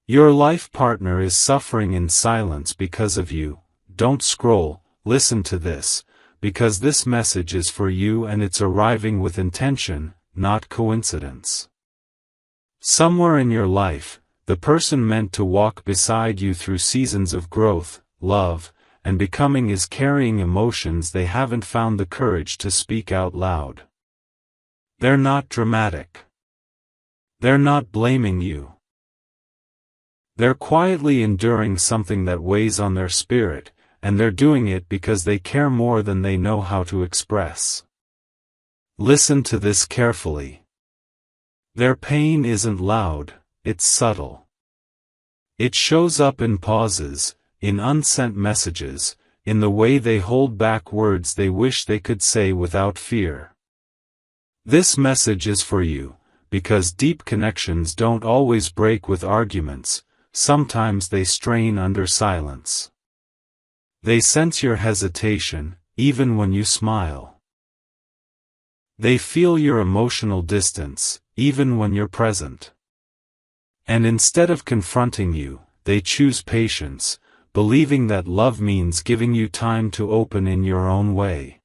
Your life partner is suffering in silence because of you. Don't scroll, listen to this, because this message is for you and it's arriving with intention, not coincidence. Somewhere in your life, the person meant to walk beside you through seasons of growth, love, and becoming is carrying emotions they haven't found the courage to speak out loud. They're not dramatic. They're not blaming you. They're quietly enduring something that weighs on their spirit, and they're doing it because they care more than they know how to express. Listen to this carefully. Their pain isn't loud, it's subtle. It shows up in pauses, in unsent messages, in the way they hold back words they wish they could say without fear. This message is for you, because deep connections don't always break with arguments, sometimes they strain under silence. They sense your hesitation, even when you smile. They feel your emotional distance, even when you're present. And instead of confronting you, they choose patience, believing that love means giving you time to open in your own way.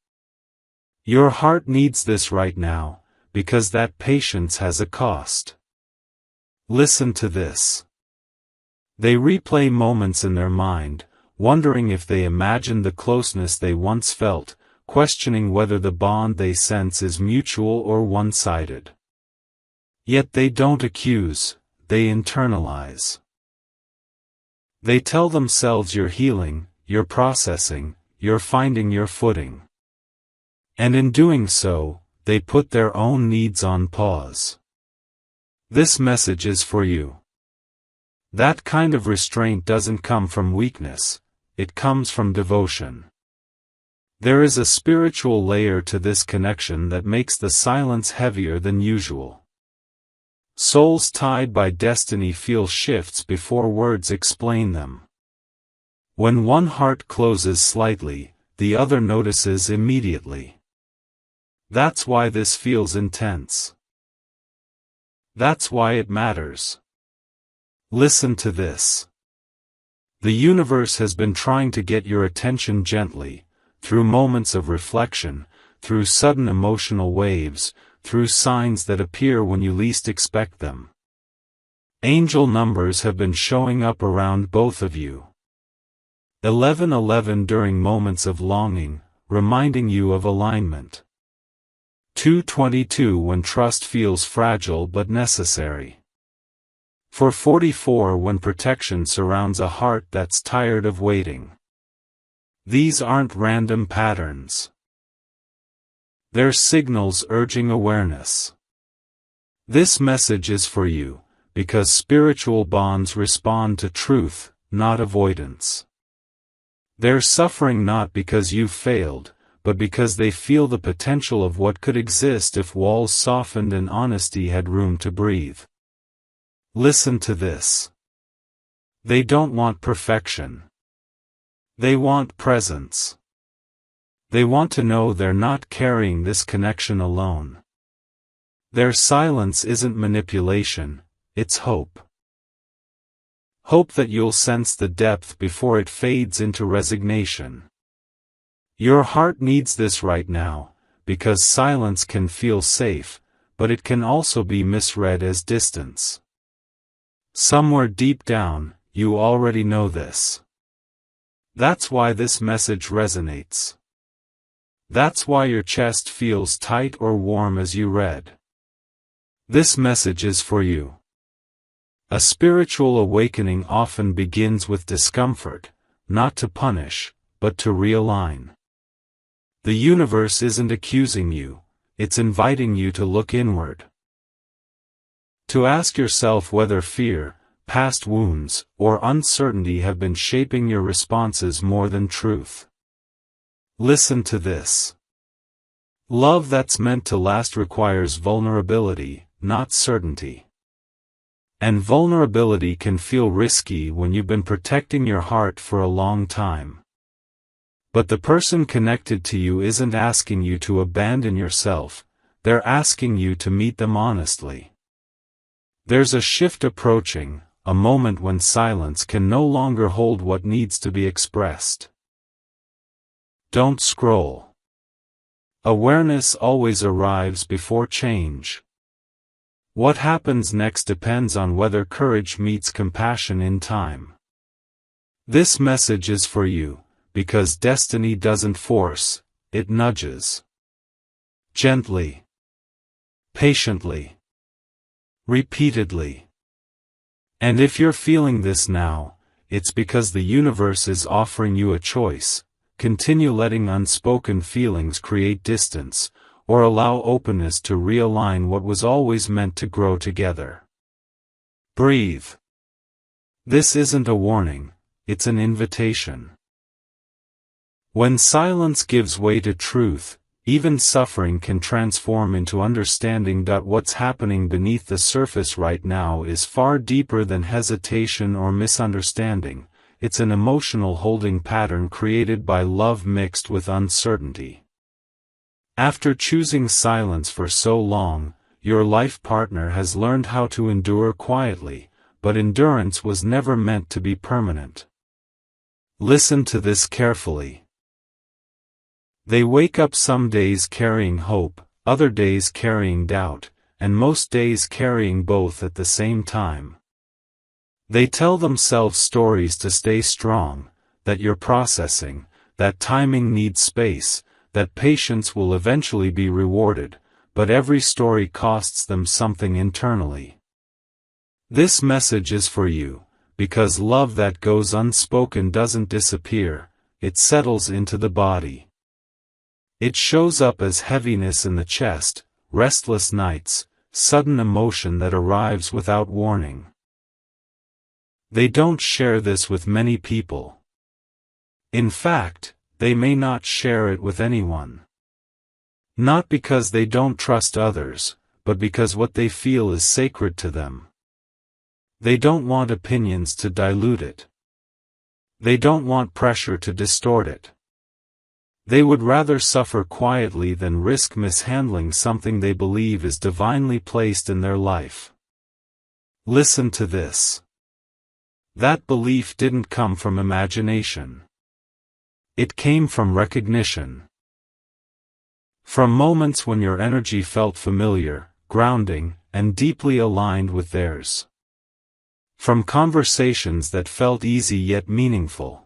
Your heart needs this right now, because that patience has a cost. Listen to this. They replay moments in their mind, wondering if they imagined the closeness they once felt, questioning whether the bond they sense is mutual or one-sided. Yet they don't accuse, they internalize. They tell themselves you're healing, you're processing, you're finding your footing. And in doing so, they put their own needs on pause. This message is for you. That kind of restraint doesn't come from weakness, it comes from devotion. There is a spiritual layer to this connection that makes the silence heavier than usual. Souls tied by destiny feel shifts before words explain them. When one heart closes slightly, the other notices immediately. That's why this feels intense. That's why it matters. Listen to this. The universe has been trying to get your attention gently, through moments of reflection, through sudden emotional waves, through signs that appear when you least expect them. Angel numbers have been showing up around both of you. 1111 during moments of longing, reminding you of alignment. 222 when trust feels fragile but necessary. 444 when protection surrounds a heart that's tired of waiting. These aren't random patterns. They're signals urging awareness. This message is for you, because spiritual bonds respond to truth, not avoidance. They're suffering not because you've failed, but because they feel the potential of what could exist if walls softened and honesty had room to breathe. Listen to this. They don't want perfection. They want presence. They want to know they're not carrying this connection alone. Their silence isn't manipulation, it's hope. Hope that you'll sense the depth before it fades into resignation. Your heart needs this right now, because silence can feel safe, but it can also be misread as distance. Somewhere deep down, you already know this. That's why this message resonates. That's why your chest feels tight or warm as you read. This message is for you. A spiritual awakening often begins with discomfort, not to punish, but to realign. The universe isn't accusing you, it's inviting you to look inward. To ask yourself whether fear, past wounds, or uncertainty have been shaping your responses more than truth. Listen to this. Love that's meant to last requires vulnerability, not certainty. And vulnerability can feel risky when you've been protecting your heart for a long time. But the person connected to you isn't asking you to abandon yourself, they're asking you to meet them honestly. There's a shift approaching, a moment when silence can no longer hold what needs to be expressed. Don't scroll. Awareness always arrives before change. What happens next depends on whether courage meets compassion in time. This message is for you, because destiny doesn't force, it nudges. Gently. Patiently. Repeatedly. And if you're feeling this now, it's because the universe is offering you a choice: continue letting unspoken feelings create distance, or allow openness to realign what was always meant to grow together. Breathe. This isn't a warning, it's an invitation. When silence gives way to truth, even suffering can transform into understanding. What's happening beneath the surface right now is far deeper than hesitation or misunderstanding. It's an emotional holding pattern created by love mixed with uncertainty. After choosing silence for so long, your life partner has learned how to endure quietly, but endurance was never meant to be permanent. Listen to this carefully. They wake up some days carrying hope, other days carrying doubt, and most days carrying both at the same time. They tell themselves stories to stay strong, that you're processing, that timing needs space, that patience will eventually be rewarded, but every story costs them something internally. This message is for you, because love that goes unspoken doesn't disappear, it settles into the body. It shows up as heaviness in the chest, restless nights, sudden emotion that arrives without warning. They don't share this with many people. In fact, they may not share it with anyone. Not because they don't trust others, but because what they feel is sacred to them. They don't want opinions to dilute it. They don't want pressure to distort it. They would rather suffer quietly than risk mishandling something they believe is divinely placed in their life. Listen to this. That belief didn't come from imagination. It came from recognition. From moments when your energy felt familiar, grounding, and deeply aligned with theirs. From conversations that felt easy yet meaningful.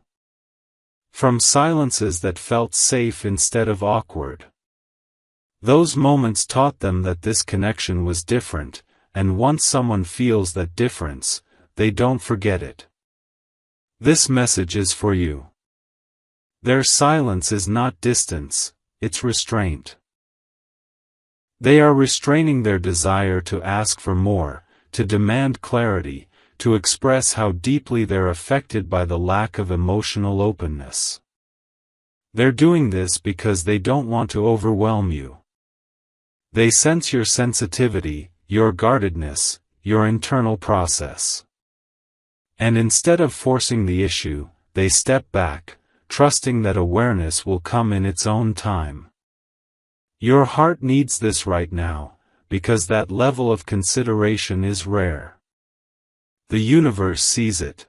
From silences that felt safe instead of awkward. Those moments taught them that this connection was different, and once someone feels that difference, they don't forget it. This message is for you. Their silence is not distance, it's restraint. They are restraining their desire to ask for more, to demand clarity, to express how deeply they're affected by the lack of emotional openness. They're doing this because they don't want to overwhelm you. They sense your sensitivity, your guardedness, your internal process. And instead of forcing the issue, they step back, trusting that awareness will come in its own time. Your heart needs this right now, because that level of consideration is rare. The universe sees it.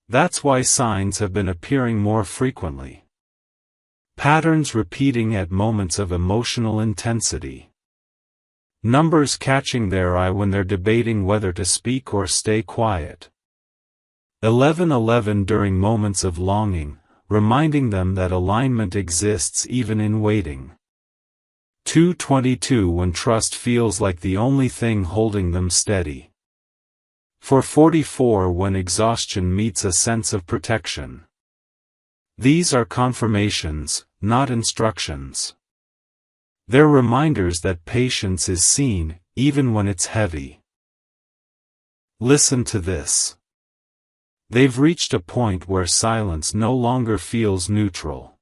That's why signs have been appearing more frequently. Patterns repeating at moments of emotional intensity. Numbers catching their eye when they're debating whether to speak or stay quiet. 11:11 during moments of longing, reminding them that alignment exists even in waiting. 2:22 when trust feels like the only thing holding them steady. 4:44 when exhaustion meets a sense of protection. These are confirmations, not instructions. They're reminders that patience is seen, even when it's heavy. Listen to this. They've reached a point where silence no longer feels neutral.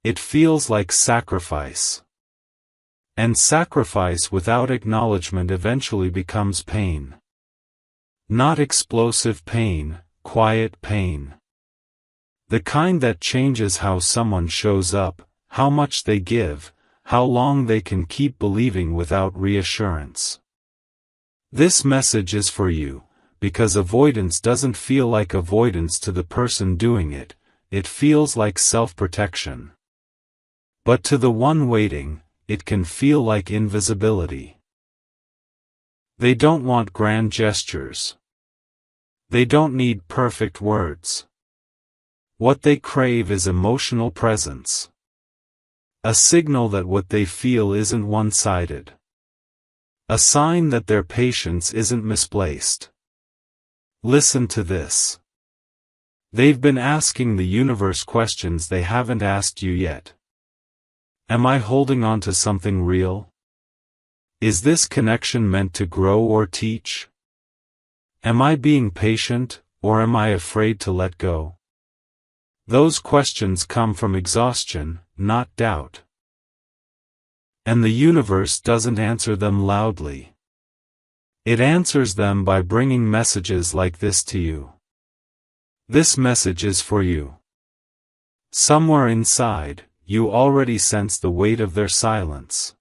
It feels like sacrifice. And sacrifice without acknowledgement eventually becomes pain. Not explosive pain, quiet pain. The kind that changes how someone shows up, how much they give, how long they can keep believing without reassurance. This message is for you, because avoidance doesn't feel like avoidance to the person doing it, it feels like self-protection. But to the one waiting, it can feel like invisibility. They don't want grand gestures. They don't need perfect words. What they crave is emotional presence. A signal that what they feel isn't one-sided. A sign that their patience isn't misplaced. Listen to this. They've been asking the universe questions they haven't asked you yet. Am I holding on to something real? Is this connection meant to grow or teach? Am I being patient, or am I afraid to let go? Those questions come from exhaustion, not doubt. And the universe doesn't answer them loudly. It answers them by bringing messages like this to you. This message is for you. Somewhere inside, you already sense the weight of their silence.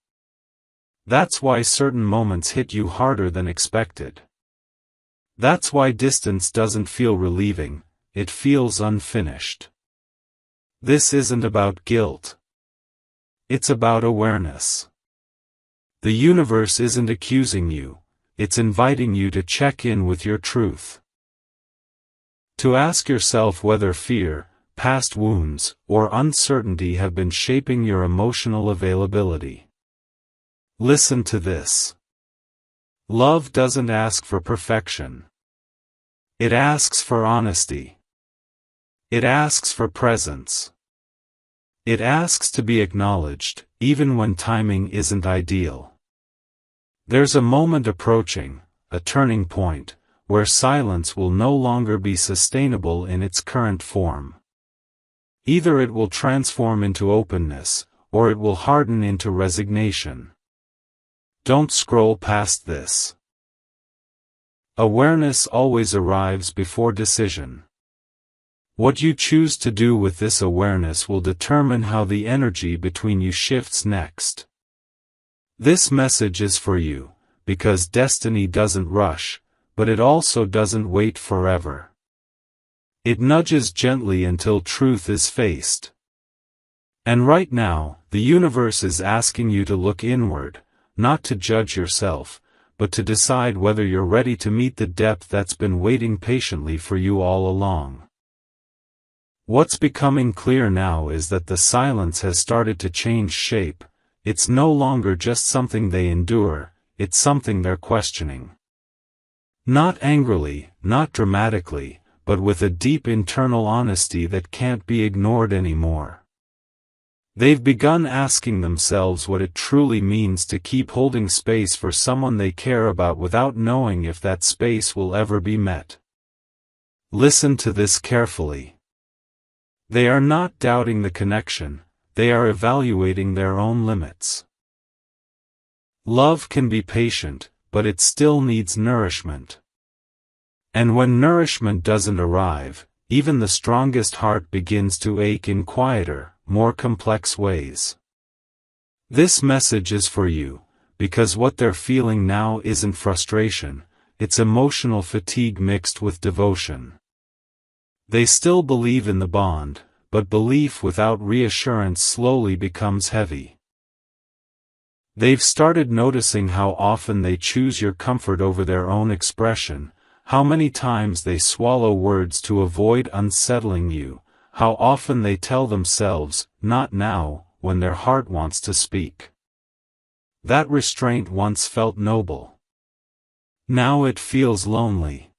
That's why certain moments hit you harder than expected. That's why distance doesn't feel relieving, it feels unfinished. This isn't about guilt. It's about awareness. The universe isn't accusing you, it's inviting you to check in with your truth. To ask yourself whether fear, past wounds, or uncertainty have been shaping your emotional availability. Listen to this. Love doesn't ask for perfection. It asks for honesty. It asks for presence. It asks to be acknowledged, even when timing isn't ideal. There's a moment approaching, a turning point, where silence will no longer be sustainable in its current form. Either it will transform into openness, or it will harden into resignation. Don't scroll past this. Awareness always arrives before decision. What you choose to do with this awareness will determine how the energy between you shifts next. This message is for you, because destiny doesn't rush, but it also doesn't wait forever. It nudges gently until truth is faced. And right now, the universe is asking you to look inward, not to judge yourself, but to decide whether you're ready to meet the depth that's been waiting patiently for you all along. What's becoming clear now is that the silence has started to change shape. It's no longer just something they endure, it's something they're questioning. Not angrily, not dramatically, but with a deep internal honesty that can't be ignored anymore. They've begun asking themselves what it truly means to keep holding space for someone they care about without knowing if that space will ever be met. Listen to this carefully. They are not doubting the connection, they are evaluating their own limits. Love can be patient, but it still needs nourishment. And when nourishment doesn't arrive, even the strongest heart begins to ache in quieter, more complex ways. This message is for you, because what they're feeling now isn't frustration, it's emotional fatigue mixed with devotion. They still believe in the bond, but belief without reassurance slowly becomes heavy. They've started noticing how often they choose your comfort over their own expression, how many times they swallow words to avoid unsettling you, how often they tell themselves, "Not now," when their heart wants to speak. That restraint once felt noble. Now it feels lonely.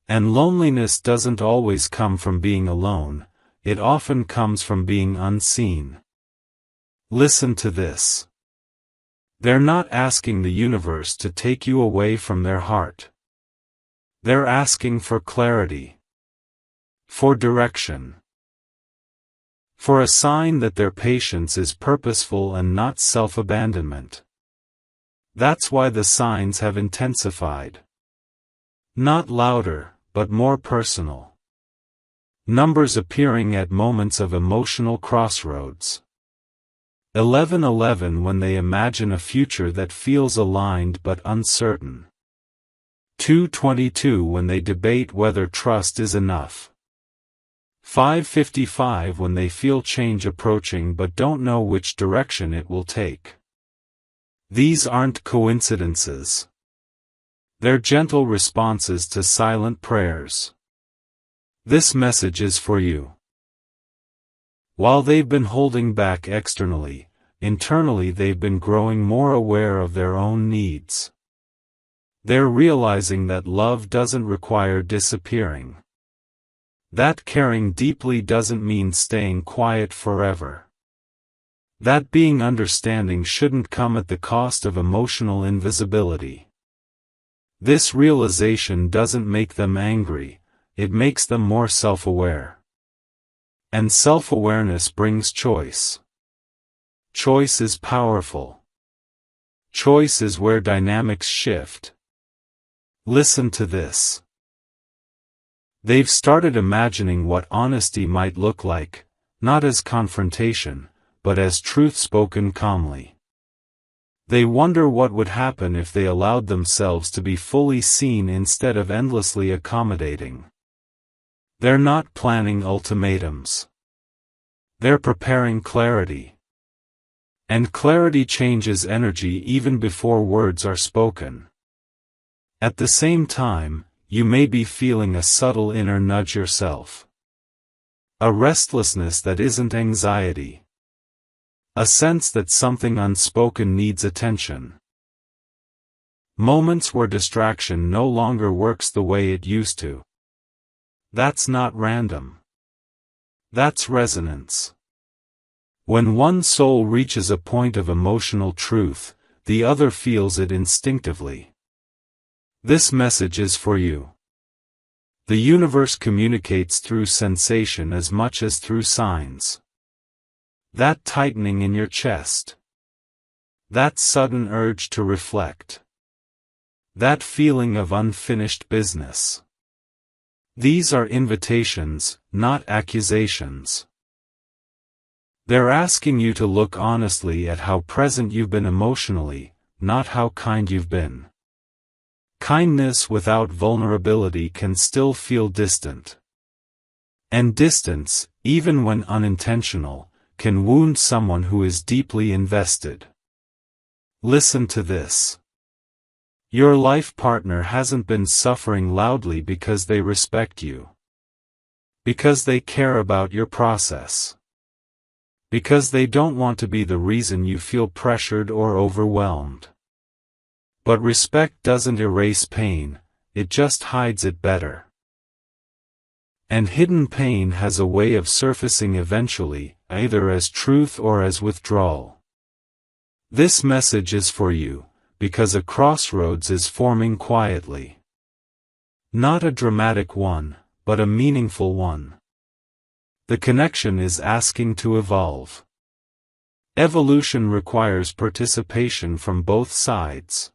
And loneliness doesn't always come from being alone, it often comes from being unseen. Listen to this. They're not asking the universe to take you away from their heart. They're asking for clarity. For direction. For a sign that their patience is purposeful and not self-abandonment. That's why the signs have intensified. Not louder, but more personal. Numbers appearing at moments of emotional crossroads. 1111 when they imagine a future that feels aligned but uncertain. 2:22 when they debate whether trust is enough. 5:55 when they feel change approaching but don't know which direction it will take. These aren't coincidences. They're gentle responses to silent prayers. This message is for you. While they've been holding back externally, internally they've been growing more aware of their own needs. They're realizing that love doesn't require disappearing. That caring deeply doesn't mean staying quiet forever. That being understanding shouldn't come at the cost of emotional invisibility. This realization doesn't make them angry, it makes them more self-aware. And self-awareness brings choice. Choice is powerful. Choice is where dynamics shift. Listen to this. They've started imagining what honesty might look like, not as confrontation, but as truth spoken calmly. They wonder what would happen if they allowed themselves to be fully seen instead of endlessly accommodating. They're not planning ultimatums. They're preparing clarity. And clarity changes energy even before words are spoken. At the same time, you may be feeling a subtle inner nudge yourself. A restlessness that isn't anxiety. A sense that something unspoken needs attention. Moments where distraction no longer works the way it used to. That's not random. That's resonance. When one soul reaches a point of emotional truth, the other feels it instinctively. This message is for you. The universe communicates through sensation as much as through signs. That tightening in your chest. That sudden urge to reflect. That feeling of unfinished business. These are invitations, not accusations. They're asking you to look honestly at how present you've been emotionally, not how kind you've been. Kindness without vulnerability can still feel distant. And distance, even when unintentional, can wound someone who is deeply invested. Listen to this. Your life partner hasn't been suffering loudly because they respect you. Because they care about your process. Because they don't want to be the reason you feel pressured or overwhelmed. But respect doesn't erase pain, it just hides it better. And hidden pain has a way of surfacing eventually, either as truth or as withdrawal. This message is for you, because a crossroads is forming quietly. Not a dramatic one, but a meaningful one. The connection is asking to evolve. Evolution requires participation from both sides.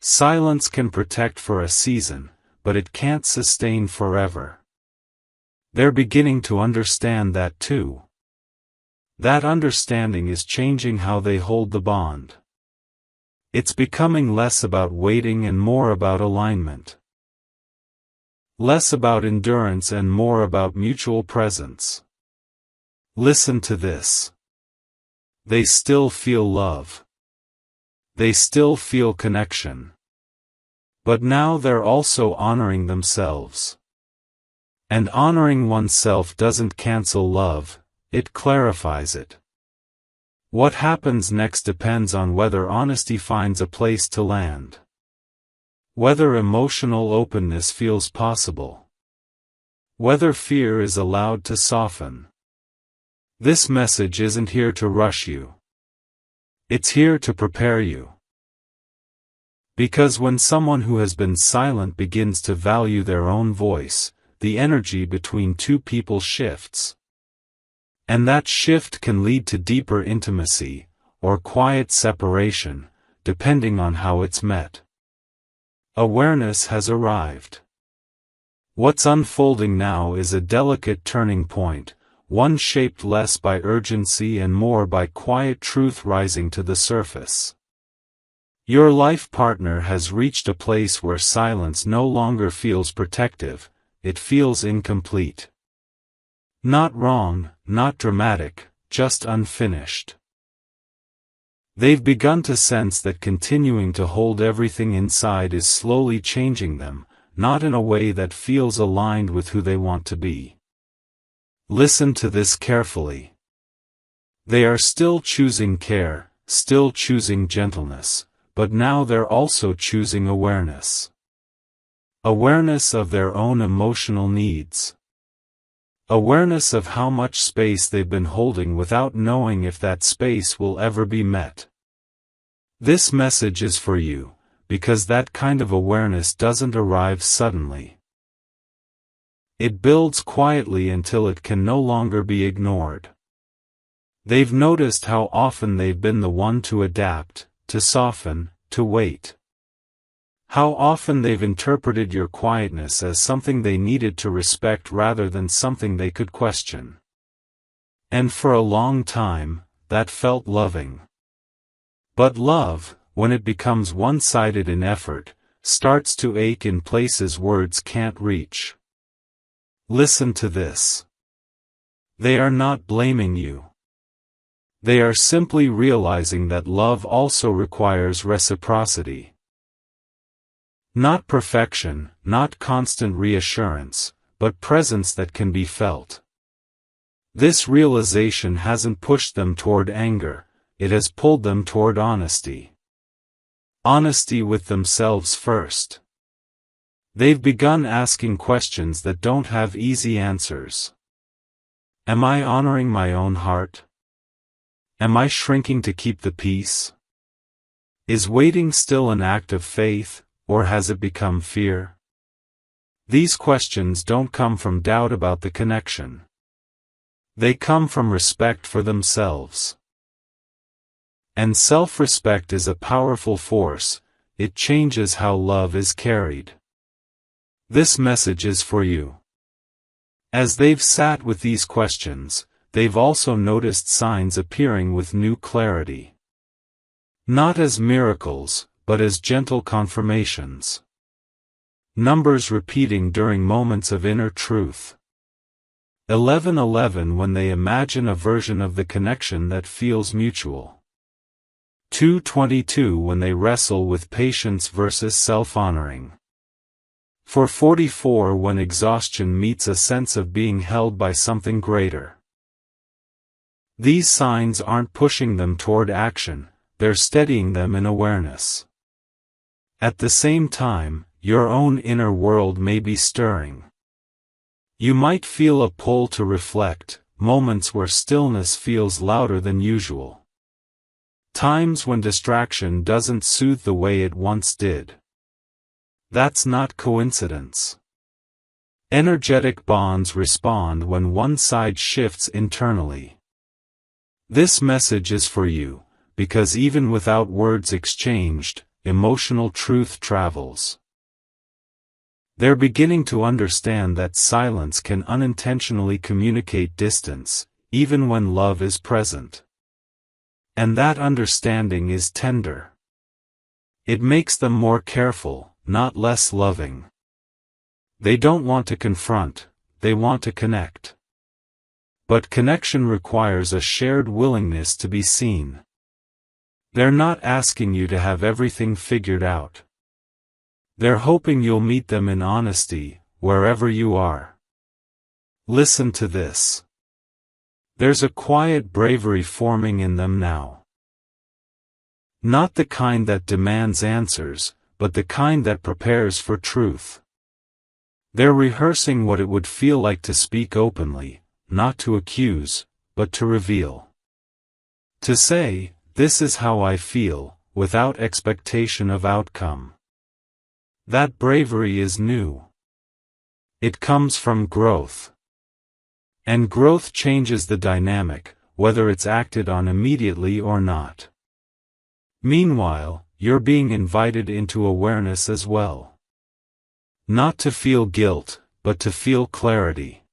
Silence can protect for a season, but it can't sustain forever. They're beginning to understand that too. That understanding is changing how they hold the bond. It's becoming less about waiting and more about alignment. Less about endurance and more about mutual presence. Listen to this. They still feel love. They still feel connection. But now they're also honoring themselves. And honoring oneself doesn't cancel love, it clarifies it. What happens next depends on whether honesty finds a place to land. Whether emotional openness feels possible. Whether fear is allowed to soften. This message isn't here to rush you. It's here to prepare you. Because when someone who has been silent begins to value their own voice, the energy between two people shifts. And that shift can lead to deeper intimacy, or quiet separation, depending on how it's met. Awareness has arrived. What's unfolding now is a delicate turning point, one shaped less by urgency and more by quiet truth rising to the surface. Your life partner has reached a place where silence no longer feels protective, it feels incomplete. Not wrong, not dramatic, just unfinished. They've begun to sense that continuing to hold everything inside is slowly changing them, not in a way that feels aligned with who they want to be. Listen to this carefully. They are still choosing care, still choosing gentleness, but now they're also choosing awareness. Awareness of their own emotional needs. Awareness of how much space they've been holding without knowing if that space will ever be met. This message is for you, because that kind of awareness doesn't arrive suddenly. It builds quietly until it can no longer be ignored. They've noticed how often they've been the one to adapt, to soften, to wait. How often they've interpreted your quietness as something they needed to respect rather than something they could question. And for a long time, that felt loving. But love, when it becomes one-sided in effort, starts to ache in places words can't reach. Listen to this. They are not blaming you. They are simply realizing that love also requires reciprocity. Not perfection, not constant reassurance, but presence that can be felt. This realization hasn't pushed them toward anger, it has pulled them toward honesty. Honesty with themselves first. They've begun asking questions that don't have easy answers. Am I honoring my own heart? Am I shrinking to keep the peace? Is waiting still an act of faith, or has it become fear? These questions don't come from doubt about the connection. They come from respect for themselves. And self-respect is a powerful force, it changes how love is carried. This message is for you. As they've sat with these questions, they've also noticed signs appearing with new clarity. Not as miracles, but as gentle confirmations. Numbers repeating during moments of inner truth. 11:11 when they imagine a version of the connection that feels mutual. 2:22 when they wrestle with patience versus self-honoring. 4:44 when exhaustion meets a sense of being held by something greater. These signs aren't pushing them toward action, they're steadying them in awareness. At the same time, your own inner world may be stirring. You might feel a pull to reflect, moments where stillness feels louder than usual. Times when distraction doesn't soothe the way it once did. That's not coincidence. Energetic bonds respond when one side shifts internally. This message is for you, because even without words exchanged, emotional truth travels. They're beginning to understand that silence can unintentionally communicate distance, even when love is present. And that understanding is tender. It makes them more careful, not less loving. They don't want to confront, they want to connect. But connection requires a shared willingness to be seen. They're not asking you to have everything figured out. They're hoping you'll meet them in honesty, wherever you are. Listen to this. There's a quiet bravery forming in them now. Not the kind that demands answers, but the kind that prepares for truth. They're rehearsing what it would feel like to speak openly, not to accuse, but to reveal. To say, "This is how I feel," without expectation of outcome. That bravery is new. It comes from growth. And growth changes the dynamic, whether it's acted on immediately or not. Meanwhile, you're being invited into awareness as well. Not to feel guilt, but to feel clarity.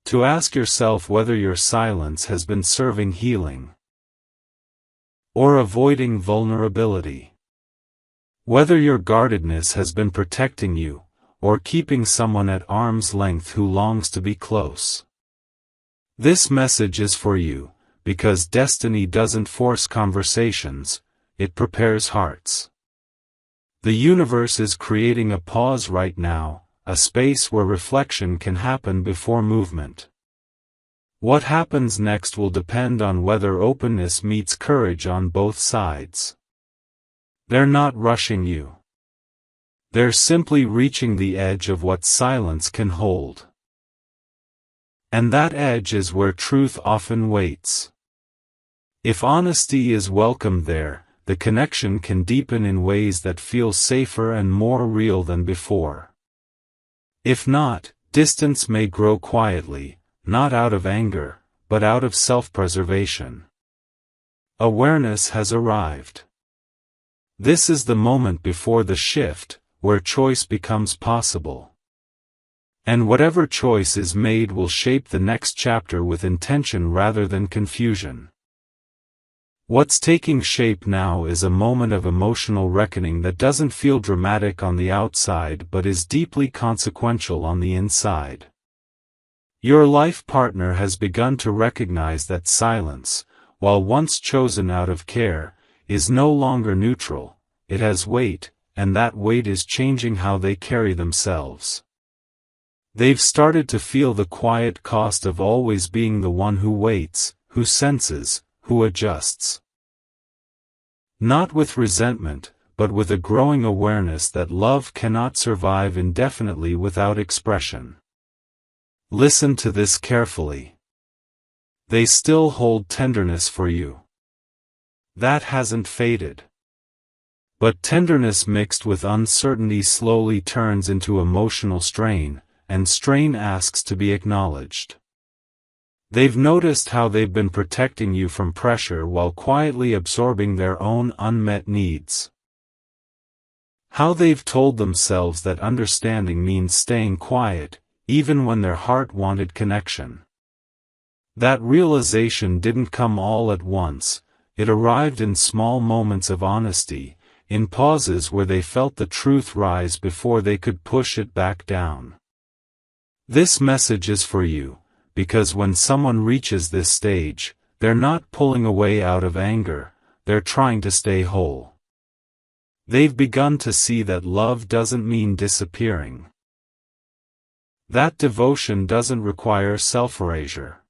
To ask yourself whether your silence has been serving healing or avoiding vulnerability. Whether your guardedness has been protecting you, or keeping someone at arm's length who longs to be close. This message is for you, because destiny doesn't force conversations, it prepares hearts. The universe is creating a pause right now, a space where reflection can happen before movement. What happens next will depend on whether openness meets courage on both sides. They're not rushing you. They're simply reaching the edge of what silence can hold. And that edge is where truth often waits. If honesty is welcomed there, the connection can deepen in ways that feel safer and more real than before. If not, distance may grow quietly, not out of anger, but out of self-preservation. Awareness has arrived. This is the moment before the shift, where choice becomes possible. And whatever choice is made will shape the next chapter with intention rather than confusion. What's taking shape now is a moment of emotional reckoning that doesn't feel dramatic on the outside but is deeply consequential on the inside. Your life partner has begun to recognize that silence, while once chosen out of care, is no longer neutral, it has weight, and that weight is changing how they carry themselves. They've started to feel the quiet cost of always being the one who waits, who senses, who adjusts. Not with resentment, but with a growing awareness that love cannot survive indefinitely without expression. Listen to this carefully. They still hold tenderness for you. That hasn't faded. But tenderness mixed with uncertainty slowly turns into emotional strain, and strain asks to be acknowledged. They've noticed how they've been protecting you from pressure while quietly absorbing their own unmet needs. How they've told themselves that understanding means staying quiet, even when their heart wanted connection. That realization didn't come all at once, it arrived in small moments of honesty, in pauses where they felt the truth rise before they could push it back down. This message is for you, because when someone reaches this stage, they're not pulling away out of anger, they're trying to stay whole. They've begun to see that love doesn't mean disappearing. That devotion doesn't require self-erasure.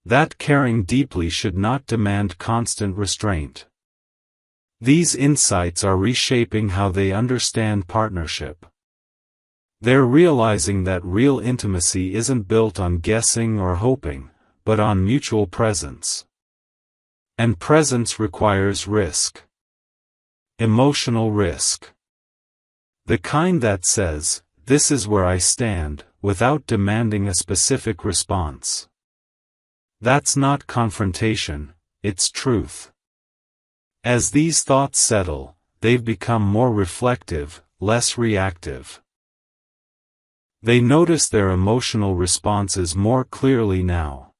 That caring deeply should not demand constant restraint. These insights are reshaping how they understand partnership. They're realizing that real intimacy isn't built on guessing or hoping, but on mutual presence. And presence requires risk. Emotional risk. The kind that says, "This is where I stand," without demanding a specific response. That's not confrontation, it's truth. As these thoughts settle, they've become more reflective, less reactive. They notice their emotional responses more clearly now.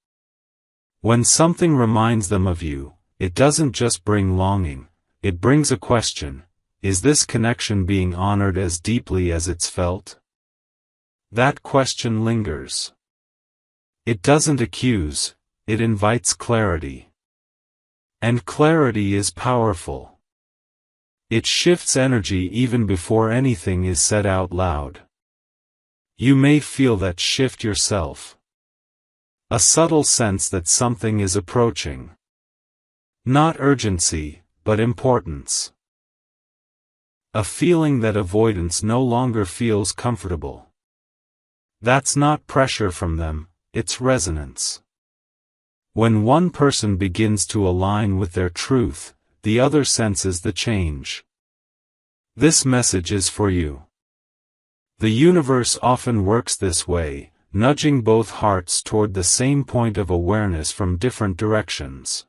When something reminds them of you, it doesn't just bring longing, it brings a question: is this connection being honored as deeply as it's felt? That question lingers. It doesn't accuse, it invites clarity. And clarity is powerful. It shifts energy even before anything is said out loud. You may feel that shift yourself. A subtle sense that something is approaching. Not urgency, but importance. A feeling that avoidance no longer feels comfortable. That's not pressure from them, it's resonance. When one person begins to align with their truth, the other senses the change. This message is for you. The universe often works this way, nudging both hearts toward the same point of awareness from different directions.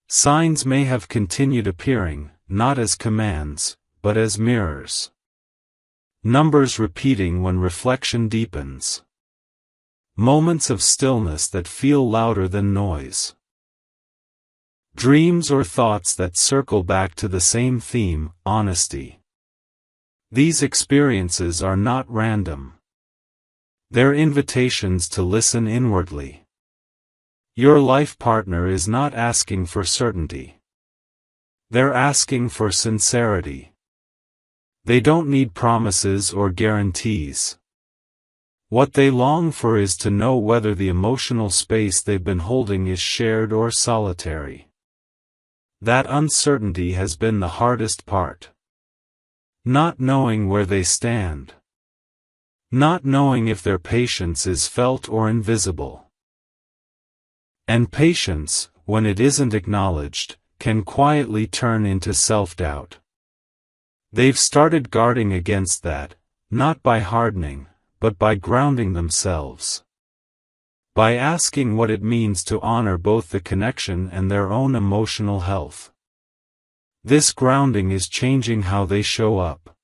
Signs may have continued appearing, not as commands, but as mirrors. Numbers repeating when reflection deepens. Moments of stillness that feel louder than noise. Dreams or thoughts that circle back to the same theme, honesty. These experiences are not random. They're invitations to listen inwardly. Your life partner is not asking for certainty. They're asking for sincerity. They don't need promises or guarantees. What they long for is to know whether the emotional space they've been holding is shared or solitary. That uncertainty has been the hardest part. Not knowing where they stand. Not knowing if their patience is felt or invisible. And patience, when it isn't acknowledged, can quietly turn into self-doubt. They've started guarding against that, not by hardening, but by grounding themselves. By asking what it means to honor both the connection and their own emotional health. This grounding is changing how they show up.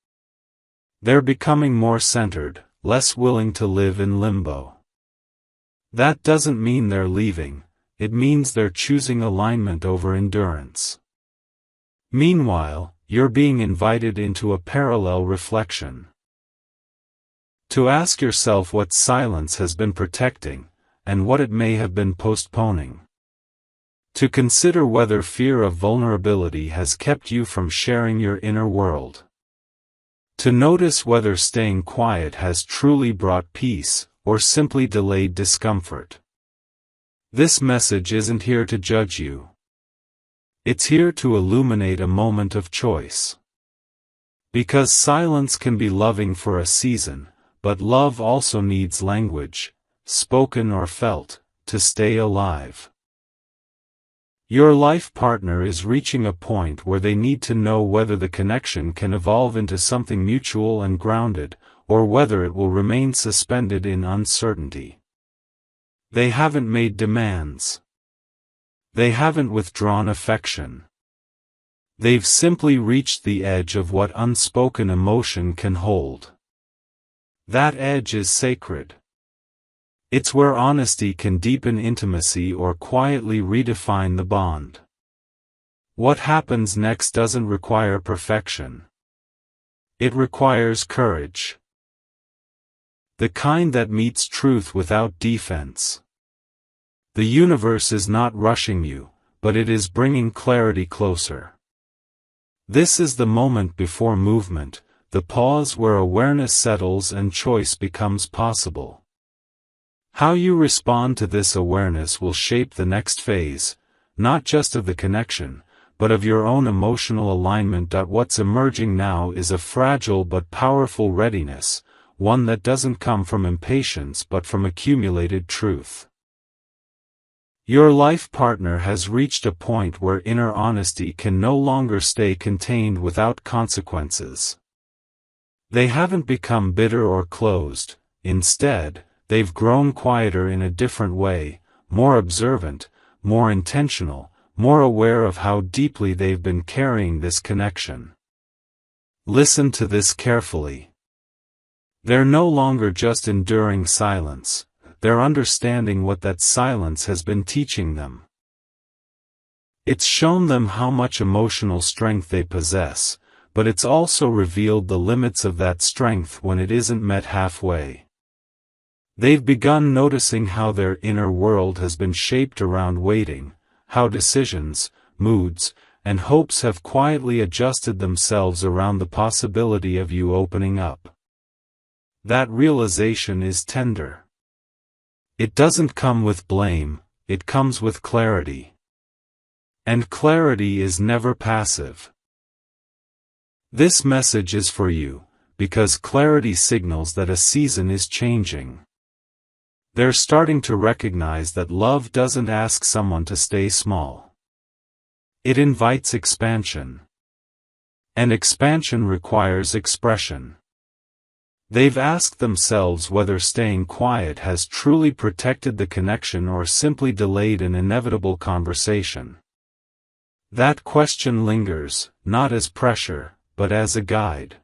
They're becoming more centered, less willing to live in limbo. That doesn't mean they're leaving, it means they're choosing alignment over endurance. Meanwhile, you're being invited into a parallel reflection. To ask yourself what silence has been protecting, and what it may have been postponing. To consider whether fear of vulnerability has kept you from sharing your inner world. To notice whether staying quiet has truly brought peace, or simply delayed discomfort. This message isn't here to judge you. It's here to illuminate a moment of choice. Because silence can be loving for a season, but love also needs language, spoken or felt, to stay alive. Your life partner is reaching a point where they need to know whether the connection can evolve into something mutual and grounded, or whether it will remain suspended in uncertainty. They haven't made demands. They haven't withdrawn affection. They've simply reached the edge of what unspoken emotion can hold. That edge is sacred. It's where honesty can deepen intimacy or quietly redefine the bond. What happens next doesn't require perfection. It requires courage. The kind that meets truth without defense. The universe is not rushing you, but it is bringing clarity closer. This is the moment before movement, the pause where awareness settles and choice becomes possible. How you respond to this awareness will shape the next phase, not just of the connection, but of your own emotional alignment. What's emerging now is a fragile but powerful readiness, one that doesn't come from impatience but from accumulated truth. Your life partner has reached a point where inner honesty can no longer stay contained without consequences. They haven't become bitter or closed, instead, they've grown quieter in a different way, more observant, more intentional, more aware of how deeply they've been carrying this connection. Listen to this carefully. They're no longer just enduring silence, they're understanding what that silence has been teaching them. It's shown them how much emotional strength they possess, but it's also revealed the limits of that strength when it isn't met halfway. They've begun noticing how their inner world has been shaped around waiting, how decisions, moods, and hopes have quietly adjusted themselves around the possibility of you opening up. That realization is tender. It doesn't come with blame, it comes with clarity. And clarity is never passive. This message is for you, because clarity signals that a season is changing. They're starting to recognize that love doesn't ask someone to stay small. It invites expansion. And expansion requires expression. They've asked themselves whether staying quiet has truly protected the connection or simply delayed an inevitable conversation. That question lingers, not as pressure, but as a guide.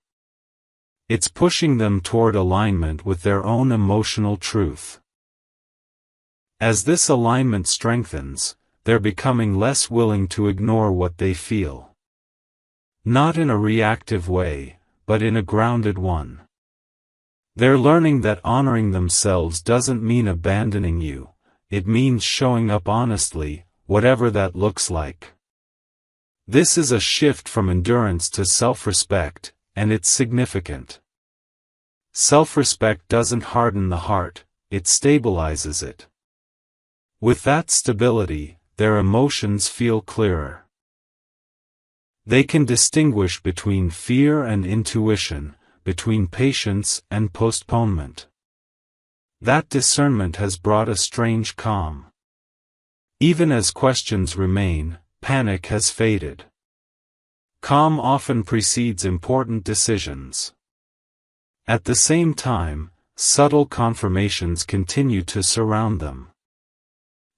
It's pushing them toward alignment with their own emotional truth. As this alignment strengthens, they're becoming less willing to ignore what they feel. Not in a reactive way, but in a grounded one. They're learning that honoring themselves doesn't mean abandoning you, it means showing up honestly, whatever that looks like. This is a shift from endurance to self-respect, and it's significant. Self-respect doesn't harden the heart, it stabilizes it. With that stability, their emotions feel clearer. They can distinguish between fear and intuition, between patience and postponement. That discernment has brought a strange calm. Even as questions remain, panic has faded. Calm often precedes important decisions. At the same time, subtle confirmations continue to surround them.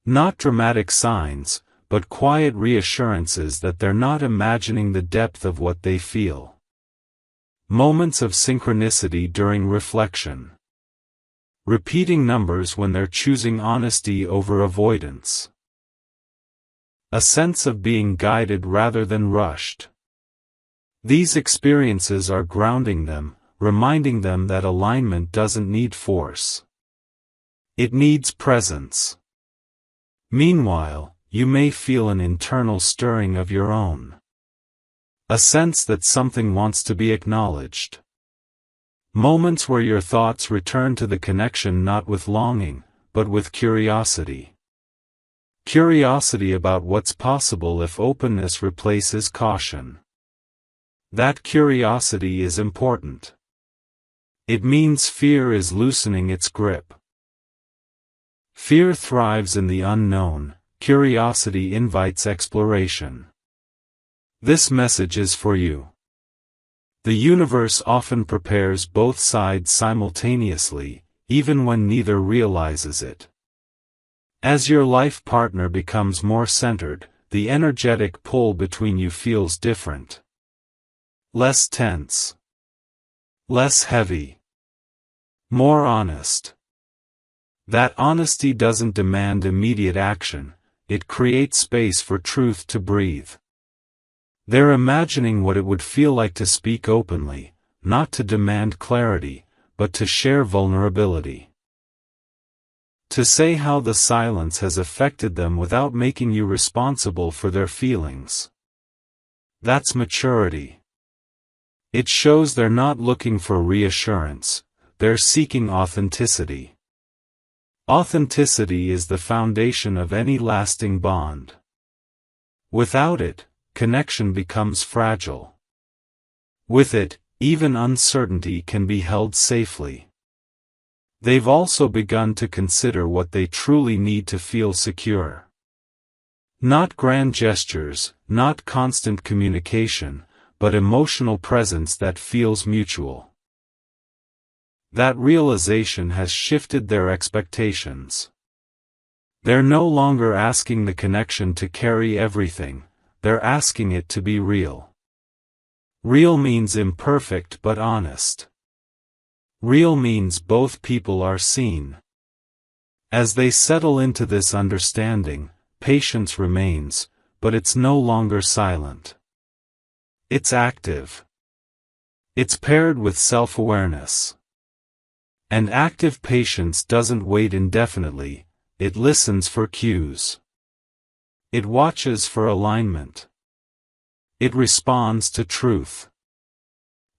Not dramatic signs, but quiet reassurances that they're not imagining the depth of what they feel. Moments of synchronicity during reflection. Repeating numbers when they're choosing honesty over avoidance. A sense of being guided rather than rushed. These experiences are grounding them, reminding them that alignment doesn't need force. It needs presence. Meanwhile, you may feel an internal stirring of your own. A sense that something wants to be acknowledged. Moments where your thoughts return to the connection not with longing, but with curiosity. Curiosity about what's possible if openness replaces caution. That curiosity is important. It means fear is loosening its grip. Fear thrives in the unknown, curiosity invites exploration. This message is for you. The universe often prepares both sides simultaneously, even when neither realizes it. As your life partner becomes more centered, the energetic pull between you feels different. Less tense. Less heavy. More honest. That honesty doesn't demand immediate action, it creates space for truth to breathe. They're imagining what it would feel like to speak openly, not to demand clarity, but to share vulnerability. To say how the silence has affected them without making you responsible for their feelings. That's maturity. It shows they're not looking for reassurance, they're seeking authenticity. Authenticity is the foundation of any lasting bond. Without it, connection becomes fragile. With it, even uncertainty can be held safely. They've also begun to consider what they truly need to feel secure. Not grand gestures, not constant communication, but emotional presence that feels mutual. That realization has shifted their expectations. They're no longer asking the connection to carry everything, they're asking it to be real. Real means imperfect but honest. Real means both people are seen. As they settle into this understanding, patience remains, but it's no longer silent. It's active. It's paired with self-awareness. And active patience doesn't wait indefinitely, it listens for cues. It watches for alignment. It responds to truth.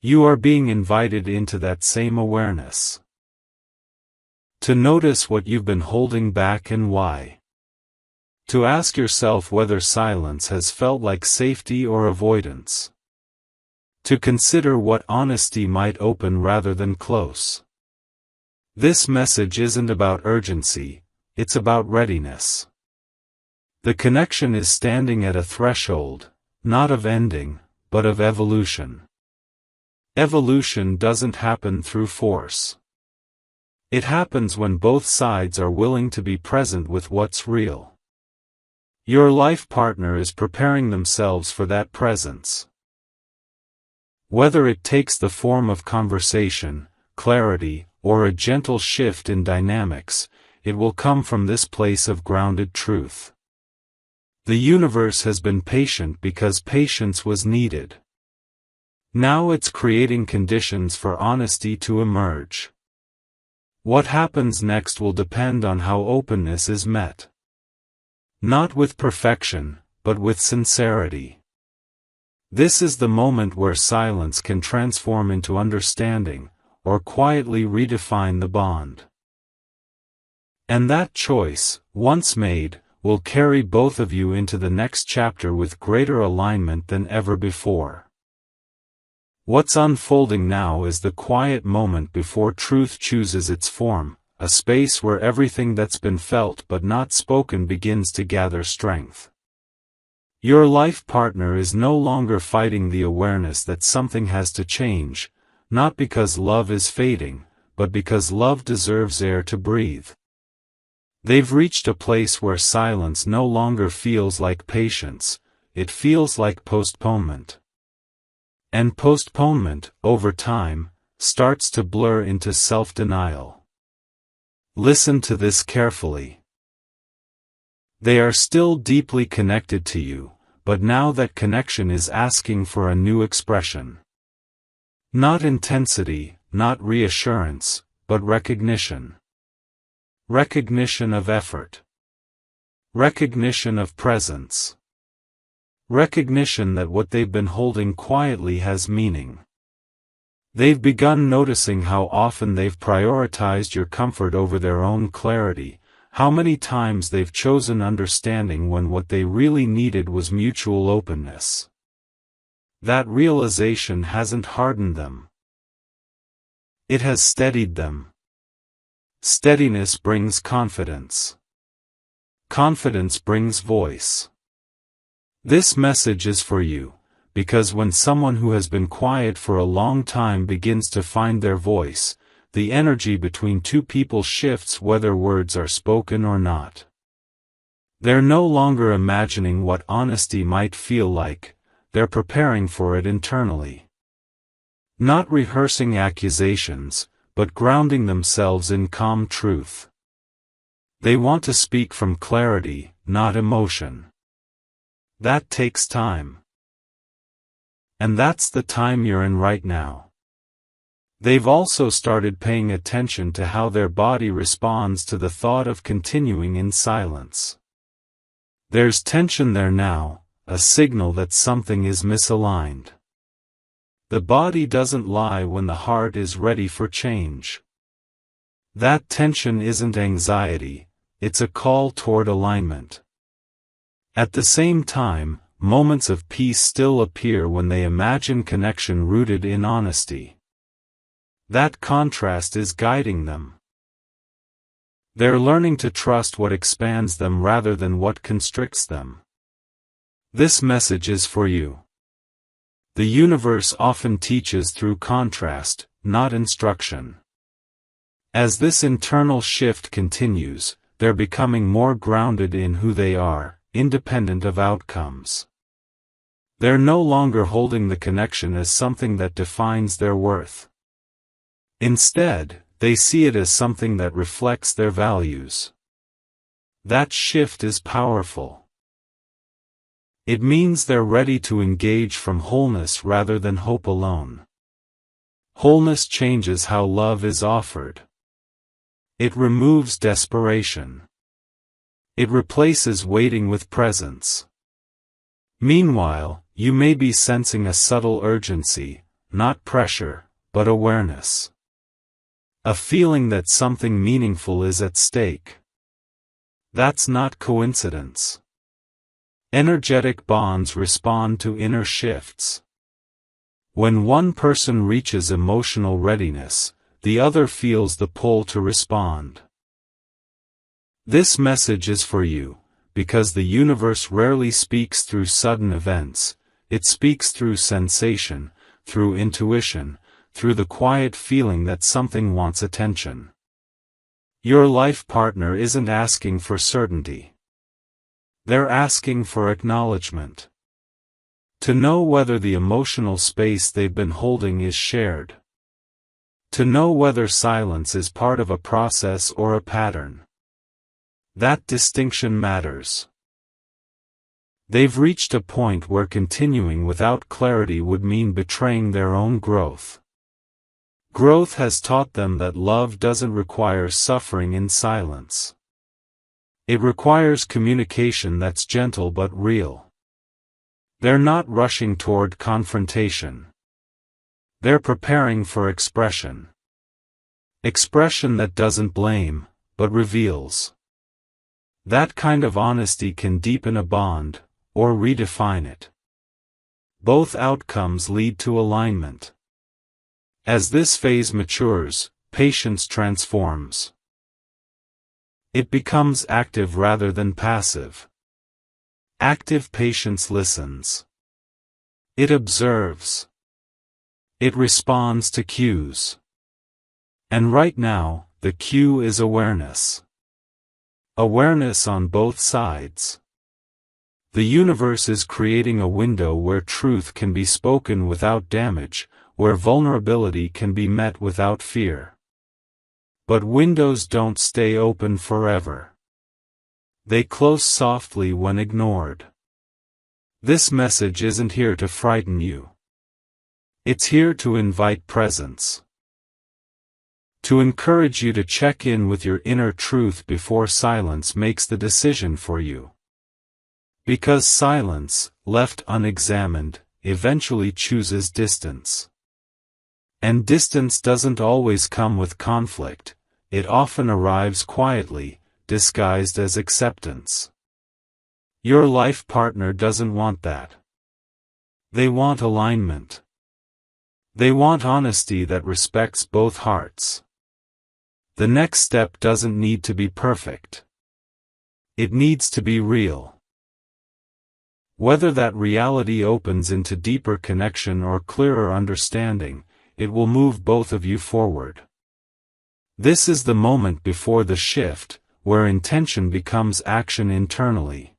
You are being invited into that same awareness. To notice what you've been holding back and why. To ask yourself whether silence has felt like safety or avoidance. To consider what honesty might open rather than close. This message isn't about urgency, it's about readiness. The connection is standing at a threshold, not of ending, but of evolution. Evolution doesn't happen through force. It happens when both sides are willing to be present with what's real. Your life partner is preparing themselves for that presence. Whether it takes the form of conversation, clarity, or a gentle shift in dynamics, it will come from this place of grounded truth. The universe has been patient because patience was needed. Now it's creating conditions for honesty to emerge. What happens next will depend on how openness is met. Not with perfection, but with sincerity. This is the moment where silence can transform into understanding, or quietly redefine the bond. And that choice, once made, will carry both of you into the next chapter with greater alignment than ever before. What's unfolding now is the quiet moment before truth chooses its form, a space where everything that's been felt but not spoken begins to gather strength. Your life partner is no longer fighting the awareness that something has to change, not because love is fading, but because love deserves air to breathe. They've reached a place where silence no longer feels like patience, it feels like postponement. And postponement, over time, starts to blur into self-denial. Listen to this carefully. They are still deeply connected to you, but now that connection is asking for a new expression. Not intensity, not reassurance, but recognition. Recognition of effort. Recognition of presence. Recognition that what they've been holding quietly has meaning. They've begun noticing how often they've prioritized your comfort over their own clarity, how many times they've chosen understanding when what they really needed was mutual openness. That realization hasn't hardened them. It has steadied them. Steadiness brings confidence. Confidence brings voice. This message is for you, because when someone who has been quiet for a long time begins to find their voice, the energy between two people shifts whether words are spoken or not. They're no longer imagining what honesty might feel like, they're preparing for it internally. Not rehearsing accusations, but grounding themselves in calm truth. They want to speak from clarity, not emotion. That takes time. And that's the time you're in right now. They've also started paying attention to how their body responds to the thought of continuing in silence. There's tension there now, a signal that something is misaligned. The body doesn't lie when the heart is ready for change. That tension isn't anxiety, it's a call toward alignment. At the same time, moments of peace still appear when they imagine connection rooted in honesty. That contrast is guiding them. They're learning to trust what expands them rather than what constricts them. This message is for you. The universe often teaches through contrast, not instruction. As this internal shift continues, they're becoming more grounded in who they are, independent of outcomes. They're no longer holding the connection as something that defines their worth. Instead, they see it as something that reflects their values. That shift is powerful. It means they're ready to engage from wholeness rather than hope alone. Wholeness changes how love is offered. It removes desperation. It replaces waiting with presence. Meanwhile, you may be sensing a subtle urgency, not pressure, but awareness. A feeling that something meaningful is at stake. That's not coincidence. Energetic bonds respond to inner shifts. When one person reaches emotional readiness, the other feels the pull to respond. This message is for you, because the universe rarely speaks through sudden events, it speaks through sensation, through intuition, through the quiet feeling that something wants attention. Your life partner isn't asking for certainty. They're asking for acknowledgement. To know whether the emotional space they've been holding is shared. To know whether silence is part of a process or a pattern. That distinction matters. They've reached a point where continuing without clarity would mean betraying their own growth. Growth has taught them that love doesn't require suffering in silence. It requires communication that's gentle but real. They're not rushing toward confrontation. They're preparing for expression. Expression that doesn't blame, but reveals. That kind of honesty can deepen a bond, or redefine it. Both outcomes lead to alignment. As this phase matures, patience transforms. It becomes active rather than passive. Active patience listens. It observes. It responds to cues. And right now, the cue is awareness. Awareness on both sides. The universe is creating a window where truth can be spoken without damage, where vulnerability can be met without fear. But windows don't stay open forever. They close softly when ignored. This message isn't here to frighten you. It's here to invite presence. To encourage you to check in with your inner truth before silence makes the decision for you. Because silence, left unexamined, eventually chooses distance. And distance doesn't always come with conflict, it often arrives quietly, disguised as acceptance. Your life partner doesn't want that. They want alignment. They want honesty that respects both hearts. The next step doesn't need to be perfect. It needs to be real. Whether that reality opens into deeper connection or clearer understanding, it will move both of you forward. This is the moment before the shift, where intention becomes action internally.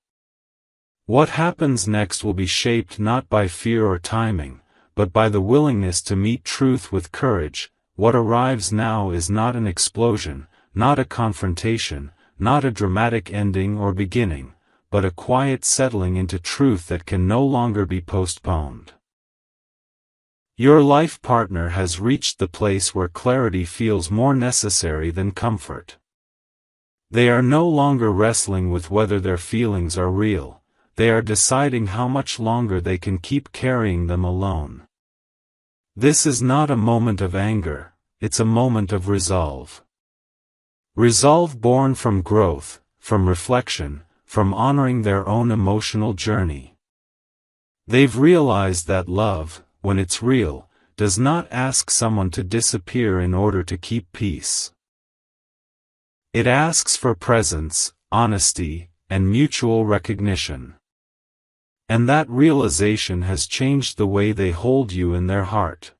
What happens next will be shaped not by fear or timing, but by the willingness to meet truth with courage. What arrives now is not an explosion, not a confrontation, not a dramatic ending or beginning, but a quiet settling into truth that can no longer be postponed. Your life partner has reached the place where clarity feels more necessary than comfort. They are no longer wrestling with whether their feelings are real, they are deciding how much longer they can keep carrying them alone. This is not a moment of anger, it's a moment of resolve. Resolve born from growth, from reflection, from honoring their own emotional journey. They've realized that love, when it's real, does not ask someone to disappear in order to keep peace. It asks for presence, honesty, and mutual recognition. And that realization has changed the way they hold you in their heart.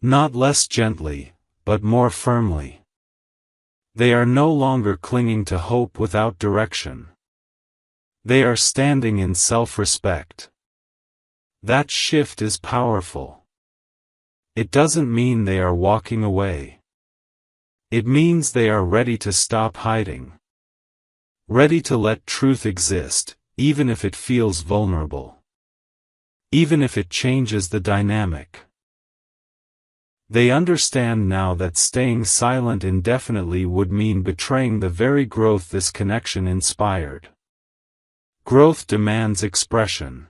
Not less gently, but more firmly. They are no longer clinging to hope without direction. They are standing in self-respect. That shift is powerful. It doesn't mean they are walking away. It means they are ready to stop hiding. Ready to let truth exist, even if it feels vulnerable. Even if it changes the dynamic. They understand now that staying silent indefinitely would mean betraying the very growth this connection inspired. Growth demands expression.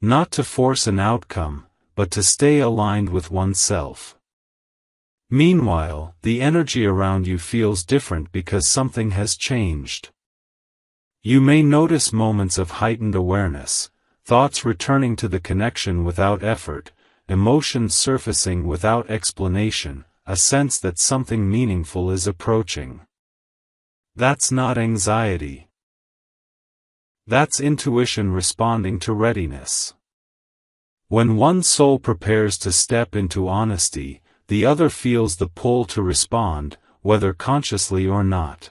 Not to force an outcome, but to stay aligned with oneself. Meanwhile, the energy around you feels different because something has changed. You may notice moments of heightened awareness, thoughts returning to the connection without effort, emotions surfacing without explanation, a sense that something meaningful is approaching. That's not anxiety. That's intuition responding to readiness. When one soul prepares to step into honesty, the other feels the pull to respond, whether consciously or not.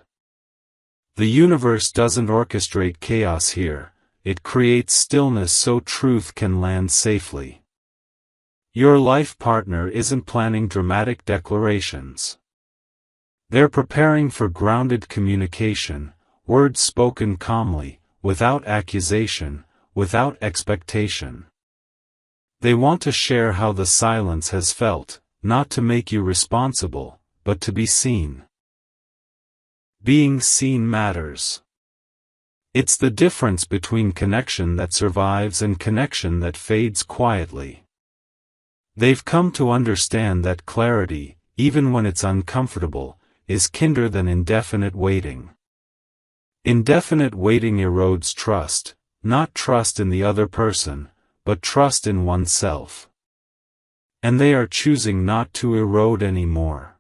The universe doesn't orchestrate chaos here, it creates stillness so truth can land safely. Your life partner isn't planning dramatic declarations. They're preparing for grounded communication, words spoken calmly, without accusation, without expectation. They want to share how the silence has felt, not to make you responsible, but to be seen. Being seen matters. It's the difference between connection that survives and connection that fades quietly. They've come to understand that clarity, even when it's uncomfortable, is kinder than indefinite waiting. Indefinite waiting erodes trust, not trust in the other person, but trust in oneself. And they are choosing not to erode anymore.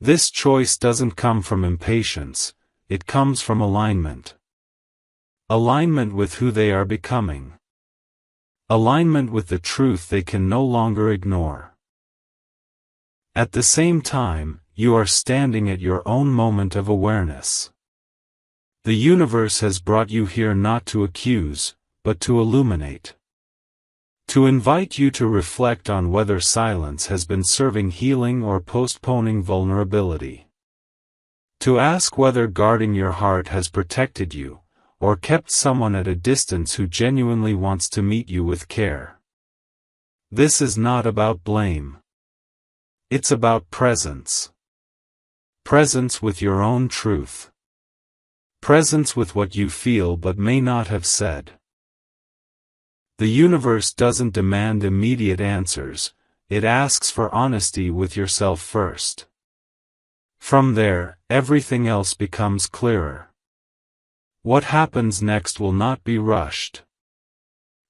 This choice doesn't come from impatience, it comes from alignment. Alignment with who they are becoming. Alignment with the truth they can no longer ignore. At the same time, you are standing at your own moment of awareness. The universe has brought you here not to accuse, but to illuminate. To invite you to reflect on whether silence has been serving healing or postponing vulnerability. To ask whether guarding your heart has protected you, or kept someone at a distance who genuinely wants to meet you with care. This is not about blame. It's about presence. Presence with your own truth. Presence with what you feel but may not have said. The universe doesn't demand immediate answers, it asks for honesty with yourself first. From there, everything else becomes clearer. What happens next will not be rushed.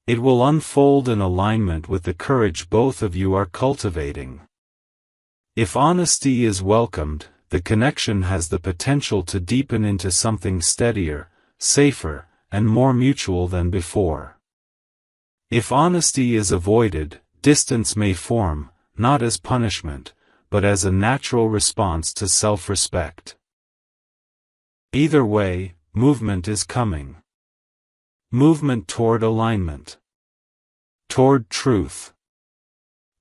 It will unfold in alignment with the courage both of you are cultivating. If honesty is welcomed, the connection has the potential to deepen into something steadier, safer, and more mutual than before. If honesty is avoided, distance may form, not as punishment, but as a natural response to self-respect. Either way, movement is coming. Movement toward alignment. Toward truth.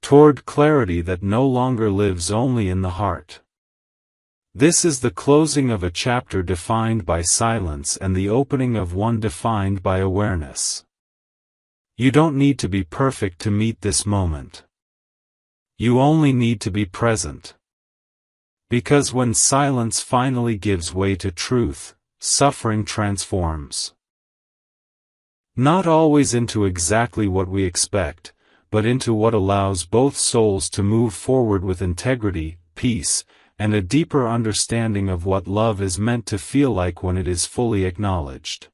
Toward clarity that no longer lives only in the heart. This is the closing of a chapter defined by silence and the opening of one defined by awareness. You don't need to be perfect to meet this moment. You only need to be present. Because when silence finally gives way to truth, suffering transforms. Not always into exactly what we expect, but into what allows both souls to move forward with integrity, peace, and a deeper understanding of what love is meant to feel like when it is fully acknowledged.